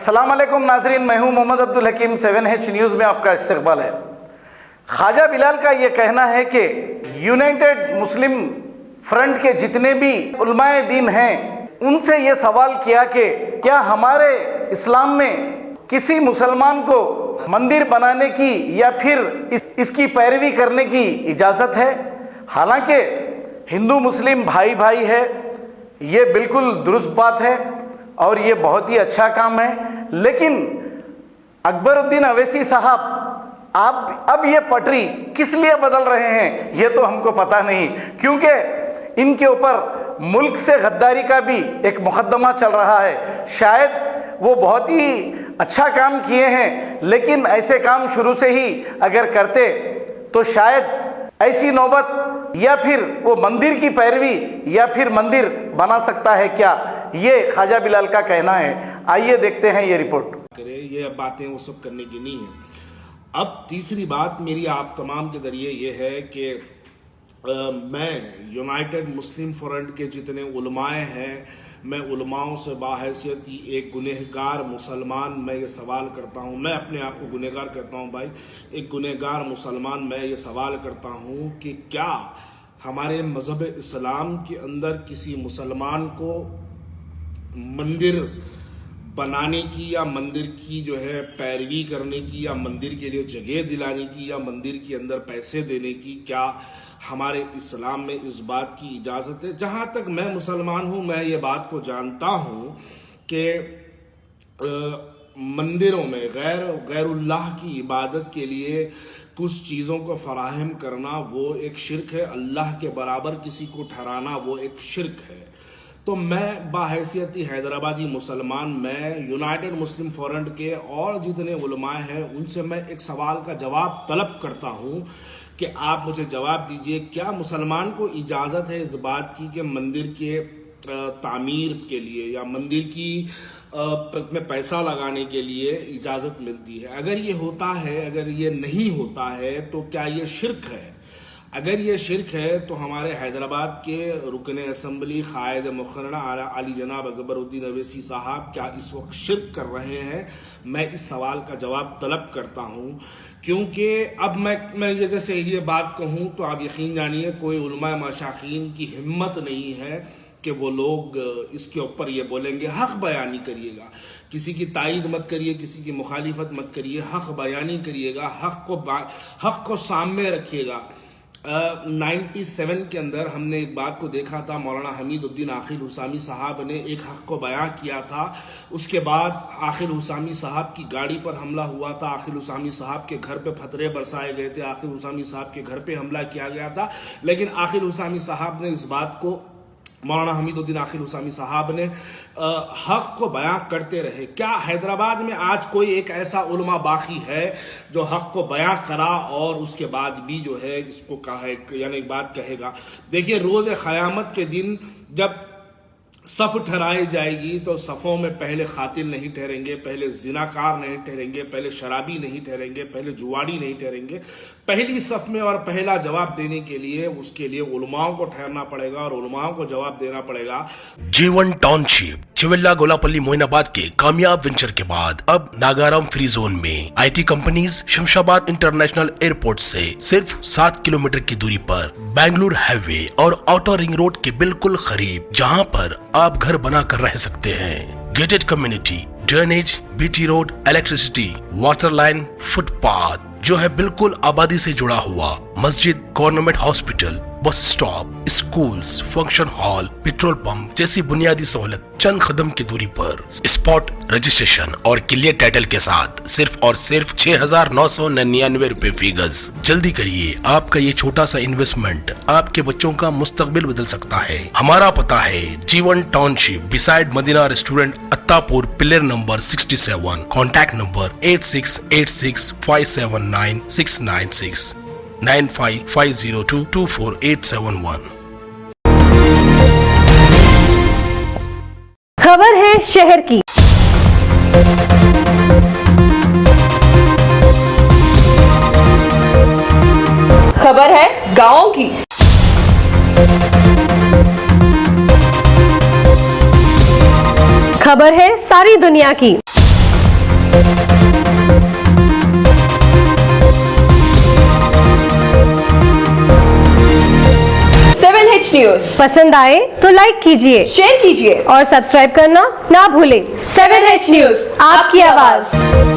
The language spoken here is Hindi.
अस्सलाम वालेकुम नाजरीन, मैं हूं मोहम्मद अब्दुल हकीम। 7H न्यूज़ में आपका इस्तकबाल है। ख्वाजा बिलाल का ये कहना है कि यूनाइटेड मुस्लिम फ्रंट के जितने भी उलमाए दीन हैं उनसे ये सवाल किया कि क्या हमारे इस्लाम में किसी मुसलमान को मंदिर बनाने की या फिर इसकी पैरवी करने की इजाज़त है। हालांकि हिंदू मुस्लिम भाई भाई है, ये बिल्कुल दुरुस्त बात है और ये बहुत ही अच्छा काम है, लेकिन अकबरुद्दीन अवैसी साहब आप अब ये पटरी किस लिए बदल रहे हैं ये तो हमको पता नहीं, क्योंकि इनके ऊपर मुल्क से गद्दारी का भी एक मुकदमा चल रहा है। शायद वो बहुत ही अच्छा काम किए हैं, लेकिन ऐसे काम शुरू से ही अगर करते तो शायद ऐसी नौबत या फिर वो मंदिर की पैरवी या फिर मंदिर बना सकता है क्या, ये ख्वाजा बिलाल का कहना है। आइए देखते हैं ये रिपोर्ट। करे ये बातें वो सब करने की नहीं है। अब तीसरी बात मेरी आप तमाम के जरिए ये है कि मैं यूनाइटेड मुस्लिम फ्रंट के जितने उलमाए हैं, मैं उलमाओं से बाहैसियत एक गुनहगार मुसलमान मैं ये सवाल करता हूँ, मैं अपने आप को गुनहगार कहता हूँ भाई, एक गुनहगार मुसलमान मैं ये सवाल करता हूँ कि क्या हमारे मज़हब इस्लाम के अंदर किसी मुसलमान को मंदिर बनाने की या मंदिर की जो है पैरवी करने की या मंदिर के लिए जगह दिलाने की या मंदिर के अंदर पैसे देने की क्या हमारे इस्लाम में इस बात की इजाज़त है। जहाँ तक मैं मुसलमान हूँ मैं ये बात को जानता हूँ कि मंदिरों में गैरुल्लाह की इबादत के लिए कुछ चीज़ों को फराहम करना वो एक शिर्क है, अल्लाह के बराबर किसी को ठहराना वो एक शिर्क है। तो मैं बाहैसियती हैदराबादी मुसलमान, मैं यूनाइटेड मुस्लिम फ्रंट के और जितने उलमाए हैं उनसे मैं एक सवाल का जवाब तलब करता हूँ कि आप मुझे जवाब दीजिए, क्या मुसलमान को इजाज़त है इस बात की कि मंदिर के तामीर के लिए या मंदिर की में पैसा लगाने के लिए इजाज़त मिलती है? अगर ये होता है, अगर ये नहीं होता है तो क्या ये शिर्क है? अगर ये शिर्क है तो हमारे हैदराबाद के रुकन असम्बली कायद मुकर्रर आली जनाब अकबरुद्दीन अवैसी साहब क्या इस वक्त शिर्क कर रहे हैं? मैं इस सवाल का जवाब तलब करता हूँ, क्योंकि अब मैं ये जैसे ये बात कहूँ तो आप यकीन जानिए कोई उलमा मशाखीन की हिम्मत नहीं है कि वो लोग इसके ऊपर ये बोलेंगे हक़ बयानी करिएगा, किसी की तायीद मत करिए, किसी की मुखालिफत मत करिए, हक़ बयानी करिएगा, हक़ को सामने रखिएगा। 97 के अंदर हमने एक बात को देखा था, मौलाना हमीदुद्दीन आखिल हुसामी साहब ने एक हक़ को बयां किया था। उसके बाद आखिल हुसामी साहब की गाड़ी पर हमला हुआ था, आखिल हुसामी साहब के घर पे फतरे बरसाए गए थे, आखिल हुसामी साहब के घर पे हमला किया गया था, लेकिन आखिल हुसामी साहब ने इस बात को, मौलाना हमीदुद्दीन आखिल हुसामी साहब ने हक़ को बयां करते रहे। क्या हैदराबाद में आज कोई एक ऐसा उलमा बाकी है जो हक़ को बयां करा और उसके बाद भी जो है इसको कहे, यानी बात कहेगा? देखिए, रोज़ क़यामत के दिन जब सफ़ ठहराई जाएगी तो सफ़ों में पहले खातिल नहीं ठहरेंगे, पहले जिनाकार नहीं ठहरेंगे, पहले शराबी नहीं ठहरेंगे, पहले जुआड़ी नहीं ठहरेंगे। पहली सफ़ में और पहला जवाब देने के लिए उसके लिए उलमाओं को ठहरना पड़ेगा और उलमाओं को जवाब देना पड़ेगा। जीवन टाउनशिप चिविल्ला गोलापल्ली मोइनाबाद के कामयाब वेंचर के बाद अब नागाराम फ्री जोन में IT companies Shamshabad international airport से सिर्फ 7 किलोमीटर की दूरी पर बेंगलुरु हाईवे और आउटर रिंग रोड के बिल्कुल करीब, जहां पर आप घर बना कर रह सकते हैं। Gated community, drainage, BT road, electricity, water line, footpath जो है बिल्कुल आबादी से जुड़ा हुआ, मस्जिद, government hospital, bus stop, schools, function hall, petrol pump जैसी बुनियादी सहूलत चंद कदम की दूरी पर। स्पॉट रजिस्ट्रेशन और क्लियर टाइटल के साथ सिर्फ और सिर्फ 6,999 रुपए फी गज। जल्दी करिए, आपका ये छोटा सा इन्वेस्टमेंट आपके बच्चों का मुस्तकबिल बदल सकता है। हमारा पता है Jeevan township beside Madina restaurant, Attapur, pillar number 67। Contact number 8686579696 9550224871। खबर है शहर की। खबर है गांव की। खबर है सारी दुनिया की। न्यूज पसंद आए तो लाइक कीजिए, शेयर कीजिए और सब्सक्राइब करना ना भूलें। 7H न्यूज, आपकी आवाज।